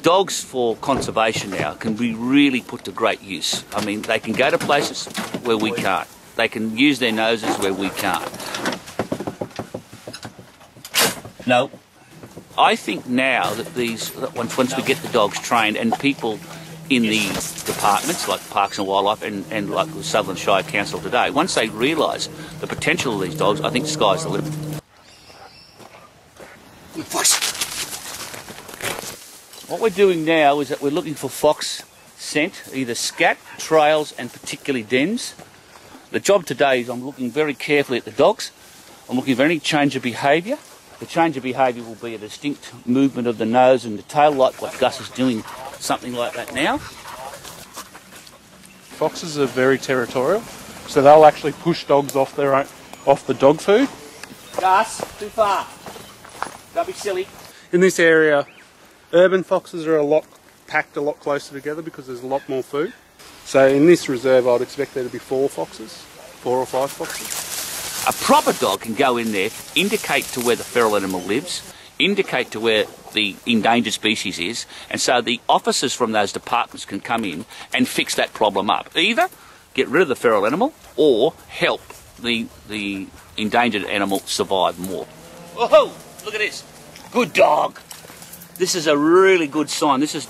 Dogs for conservation now can be really put to great use. I mean, they can go to places where we can't. They can use their noses where we can't. No. I think now that once we get the dogs trained, and people in the departments like Parks and Wildlife and like the Southern Shire Council today, once they realise the potential of these dogs, I think the sky's the limit. What we're doing now is that we're looking for fox scent, either scat, trails and particularly dens. The job today is I'm looking very carefully at the dogs. I'm looking for any change of behaviour. The change of behaviour will be a distinct movement of the nose and the tail, like what Gus is doing, something like that now. Foxes are very territorial, so they'll actually push dogs off the dog food. Gus, too far. Don't be silly. In this area, urban foxes are packed a lot closer together because there's a lot more food. So in this reserve, I'd expect there to be 4 or 5 foxes. A proper dog can go in there, indicate to where the feral animal lives, indicate to where the endangered species is, and so the officers from those departments can come in and fix that problem up. Either get rid of the feral animal or help the endangered animal survive more. Whoa! Look at this. Good dog. This is a really good sign. This is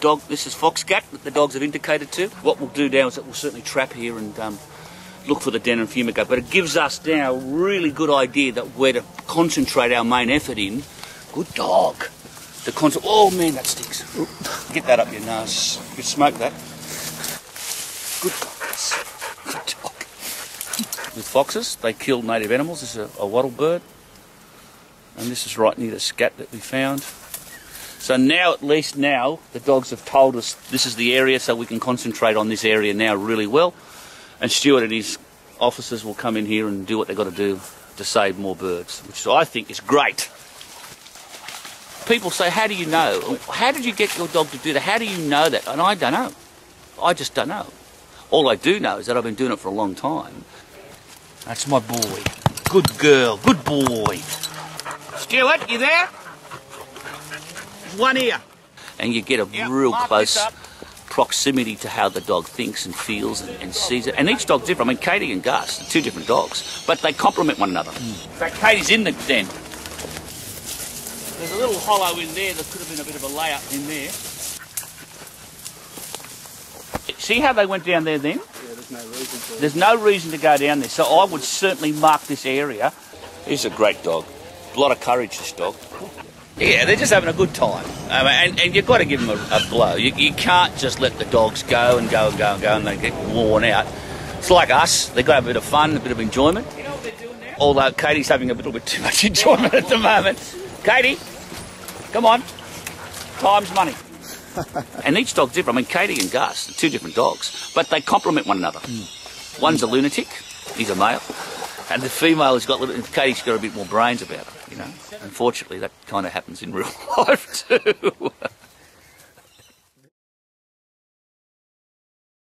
fox scat that the dogs have indicated to. What we'll do now is that we'll certainly trap here and look for the den and fumigate, but it gives us now a really good idea that where to concentrate our main effort in. Good dog. Oh man, that stinks. Get that up your nose. You can smoke that. Good dog. Good dog. With foxes, they kill native animals. This is a wattle bird, and this is right near the scat that we found. So now, at least now, the dogs have told us this is the area, so we can concentrate on this area now really well. And Stuart and his officers will come in here and do what they've got to do to save more birds, which I think is great. People say, how do you know? How did you get your dog to do that? How do you know that? And I don't know. I just don't know. All I do know is that I've been doing it for a long time. That's my boy. Good girl. Good boy. Stuart, you there? There's one here. And you get a real close proximity to how the dog thinks and feels and sees it. And each dog's different. I mean, Katie and Gus are 2 different dogs, but they complement one another. In fact, Katie's in the den. There's a little hollow in there. There could have been a bit of a layout in there. See how they went down there then? Yeah, there's no reason to. There's no reason to go down there. So I would certainly mark this area. He's a great dog. A lot of courage, this dog. Yeah, they're just having a good time. And you've got to give them a blow. You can't just let the dogs go and go and go and go and they get worn out. It's like us. They've got a bit of fun, a bit of enjoyment. You know what they're doing now? Although Katie's having a little bit too much enjoyment at the moment. Katie, come on. Time's money. And each dog's different. I mean, Katie and Gus are 2 different dogs, but they complement one another. One's a lunatic. He's a male. And the female has got Katie's got a bit more brains about her, you know. Unfortunately, that kind of happens in real life too.